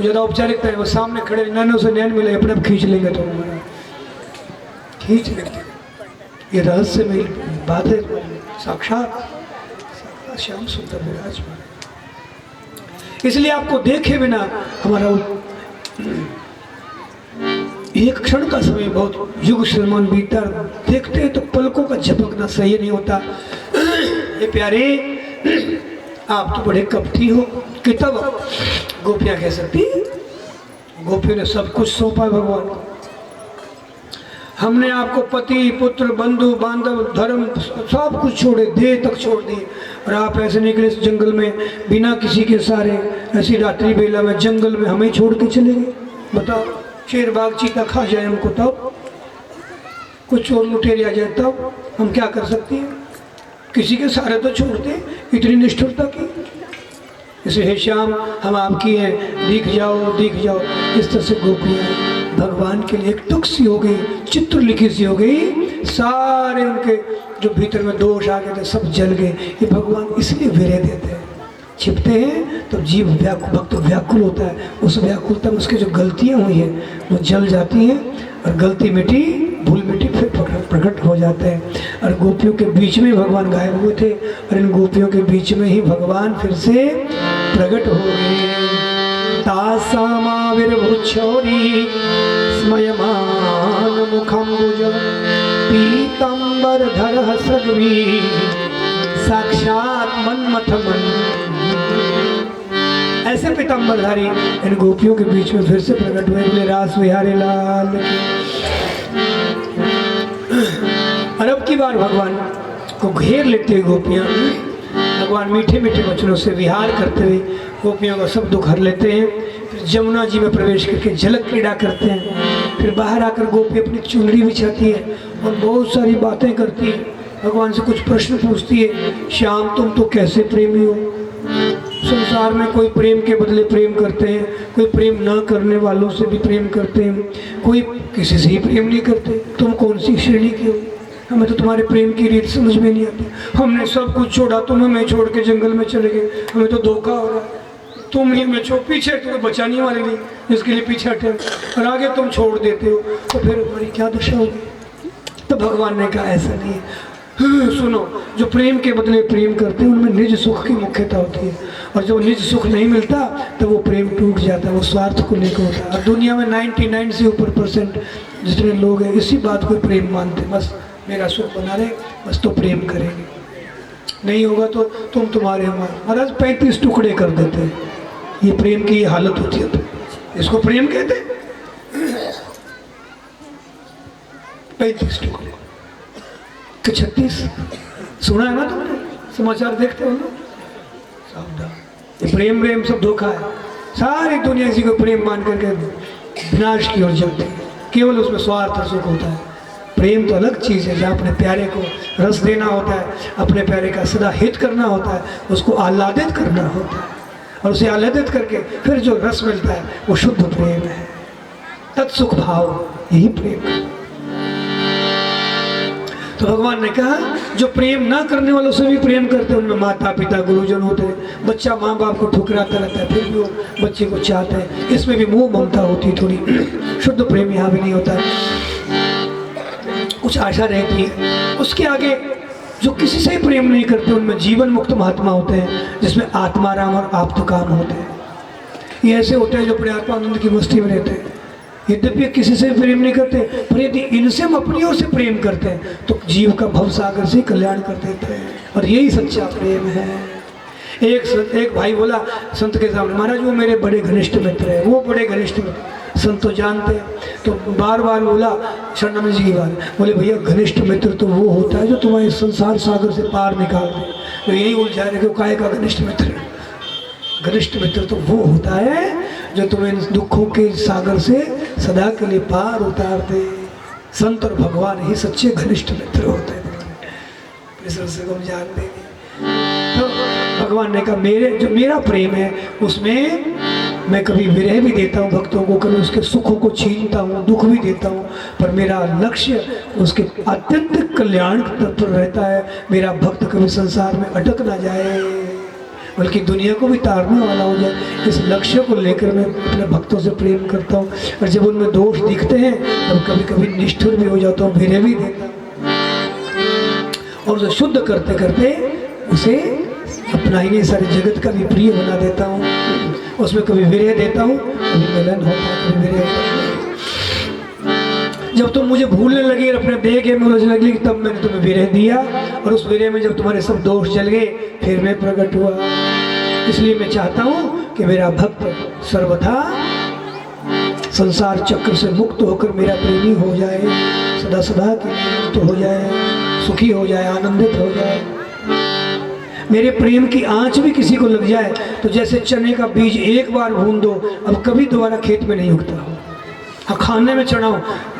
ज़्यादा औपचारिकता है, वो सामने खड़े नैनों से नैन मिले अपने आप खींच लेंगे तो खींच लेंगे। ये रहस्य में बात है, साक्षात श्याम सुंदर विराजमान। इसलिए आपको देखे बिना हमारा एक क्षण का समय बहुत युग श्रमण बीता, देखते हैं तो पलकों का झपकना सही नहीं होता। ये प्यारे, आप तो बड़े कपटी हो कि तब गोपियां कह सकती, गोपियों ने सब कुछ सौंपा भगवान को। हमने आपको पति पुत्र बंधु बांधव धर्म सब कुछ छोड़े, देह तक छोड़ दिए, और आप ऐसे निकले इस जंगल में बिना किसी के सहारे, ऐसी रात्रि बेला में जंगल में हमें छोड़ के चले गए। बताओ, शेर बाघ चीता खा जाए हमको तब, कुछ चोर लुटेरे आ जाए तब हम क्या कर सकते हैं? किसी के सहारे तो छोड़ते, इतनी निष्ठुरता की। इसे हे श्याम हम आपकी हैं, दिख जाओ दिख जाओ। इस तरह से गोपियाँ भगवान के लिए एक टुक सी हो गई, चित्र लिखी सी हो गई। सारे उनके जो भीतर में दोष आ गए थे सब जल गए। ये भगवान इसलिए विरह देते हैं, छिपते हैं तो जीव भक्त व्याकुल होता है, उस व्याकुलता में उसकी जो गलतियाँ हुई हैं वो जल जाती हैं, और गलती मिटी भूल मिटी फिर प्रकट हो जाते हैं। और गोपियों के बीच में भगवान गायब हुए थे, और इन गोपियों के बीच में ही भगवान फिर से प्रकट हो गए। तासामाविर्भुच्छौरी स्मयमान मुखम्बुज पीताम्बरधरः सगवी साक्षात मन्मथ मन। ऐसे पीताम्बरधारी इन गोपियों के बीच में फिर से प्रकट हुए। बोले रास विहारी लाल। और अब की बार भगवान को घेर लेते हुए गोपियाँ, भगवान मीठे मीठे वचनों से विहार करते हुए गोपियों का सब दुख हर लेते हैं। फिर जमुना जी में प्रवेश करके झलक क्रीड़ा करते हैं। फिर बाहर आकर गोपी अपनी चुनरी बिछाती है और बहुत सारी बातें करती है, भगवान से कुछ प्रश्न पूछती है। श्याम तुम तो कैसे प्रेमी हो? संसार में कोई प्रेम के बदले प्रेम करते हैं, कोई प्रेम न करने वालों से भी प्रेम करते हैं, कोई किसी से ही प्रेम नहीं करते। तुम कौन सी श्रेणी के हो? हमें तो तुम्हारे प्रेम की रीत समझ में नहीं आती। हमने सब कुछ छोड़ा, तुम हमें छोड़ के जंगल में चले गए, हमें तो धोखा हो रहा है। तुम ही हमें छोड़, पीछे तुम्हें बचाने वाले नहीं, जिसके लिए पीछे हटे, और आगे तुम छोड़ देते हो, तो फिर हमारी क्या दशा होगी? तो भगवान ने कहा ऐसा नहीं है। सुनो, जो प्रेम के बदले प्रेम करते हैं उनमें निज सुख की मुख्यता होती है, और जब निज सुख नहीं मिलता तो वो प्रेम टूट जाता है, वो स्वार्थ को लेकर होता है। और दुनिया में 99 से ऊपर % जितने लोग हैं इसी बात को प्रेम मानते हैं, बस मेरा सुख बना रहे, बस तो प्रेम करेंगे, नहीं होगा तो तुम तुम्हारे हमारे। महाराज 35 टुकड़े कर देते हैं, ये प्रेम की हालत होती है। तो इसको प्रेम कहते हैं। 35 टुकड़े कि 36 सुना है ना तुमने, समाचार देखते हो ना? सावधान, ये प्रेम प्रेम सब धोखा है। सारी दुनिया इसी को प्रेम मान करके विनाश की ओर जाती है, केवल उसमें स्वार्थ और सुख होता है। प्रेम तो अलग चीज़ है, जहाँ अपने प्यारे को रस देना होता है, अपने प्यारे का सदा हित करना होता है, उसको आह्लादित करना होता है, और उसे आह्लादित करके फिर जो रस मिलता है वो शुद्ध प्रेम है, तत्सुख भाव, यही प्रेम है। तो भगवान ने कहा जो प्रेम ना करने वालों से भी प्रेम करते हैं, उनमें माता पिता गुरुजन होते हैं। बच्चा माँ बाप को ठुकराता रहता है, फिर भी वो बच्चे को चाहते हैं, इसमें भी मोह ममता होती है थोड़ी। शुद्ध प्रेम यहाँ भी नहीं होता है, कुछ आशा रहती है। उसके आगे जो किसी से ही प्रेम नहीं करते उनमें जीवन मुक्त महात्मा होते हैं, जिसमें आत्माराम और आप्तकाम होते हैं। ये ऐसे होते हैं जो अपने आत्मानंद की मस्ती में रहते हैं, यद्यपि किसी से प्रेम नहीं करते, पर यदि इनसे हम अपनी ओर से प्रेम करते हैं तो जीव का भवसागर से कल्याण कर देते हैं, और यही सच्चा प्रेम है। एक भाई बोला संत के सामने, महाराज वो मेरे बड़े घनिष्ठ मित्र है, वो बड़े घनिष्ठ मित्र। संत तो जानते हैं, तो बार बार बोला शरणानंद जी की बात, बोले भैया घनिष्ठ मित्र तो वो होता है जो तुम्हारे संसार सागर से पार निकाल दे। तो यही उलझा रहे कि काय का घनिष्ठ मित्र? घनिष्ठ मित्र तो वो होता है जो तुम्हें दुखों के सागर से सदा के लिए पार उतार दे। संत और भगवान ही सच्चे घनिष्ठ मित्र होते हैं। इस से हम जान देंगे। तो भगवान ने कहा जो मेरा प्रेम है उसमें मैं कभी विरह भी देता हूँ भक्तों को, कभी उसके सुखों को छीनता हूँ, दुख भी देता हूँ, पर मेरा लक्ष्य उसके अत्यंत कल्याण तत्पर रहता है। मेरा भक्त कभी संसार में अटक ना जाए। बल्कि दुनिया को भी तारने वाला हो जाए, इस लक्ष्य को लेकर मैं अपने भक्तों से प्रेम करता हूँ। और जब उनमें दोष दिखते हैं तब कभी कभी निष्ठुर भी हो जाता हूँ, विरह भी देता हूँ, और उसे शुद्ध करते करते उसे अपना ही नहीं सारे जगत का भी प्रिय बना देता हूँ। उसमें कभी विरह देता हूँ, कभी मिलन होता है, कभी विरह होता है। जब तुम मुझे भूलने लगी और अपने देह के में उलझने लगी, तब मैंने तुम्हें विरह दिया, और उस विरह में जब तुम्हारे सब दोष जल गए फिर मैं प्रकट हुआ। इसलिए मैं चाहता हूँ कि मेरा भक्त सर्वथा संसार चक्र से मुक्त होकर मेरा प्रेमी हो जाए, सदा सदा के लिए मुक्त हो जाए, सुखी हो जाए, आनंदित हो जाए। मेरे प्रेम की आंच भी किसी को लग जाए तो जैसे चने का बीज एक बार भून दो, अब कभी दोबारा खेत में नहीं उगता। हाँ, खाने में चढ़ाओ,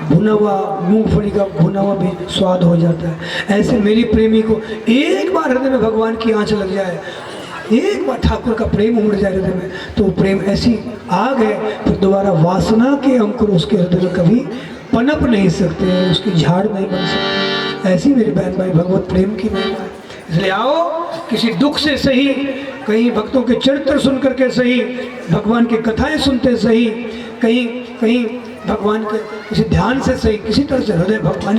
भुना हुआ मूंगफली का भुना हुआ भी स्वाद हो जाता है। ऐसे मेरी प्रेमी को एक बार हृदय में भगवान की आंच लग जाए, एक बार ठाकुर का प्रेम उमड़ जाए हृदय में, तो वो प्रेम ऐसी आग है, फिर दोबारा वासना के अंकुर उसके हृदय में कभी पनप नहीं सकते, उसकी झाड़ नहीं बन सकती। ऐसी मेरे बहन भाई भगवत प्रेम की महिमा है। इसलिए आओ, किसी दुख से सही, कहीं भक्तों के चरित्र सुन करके सही, भगवान की कथाएं सुनते सही, कहीं कहीं भगवान के किसी ध्यान से सही, किसी तरह से हृदय भगवान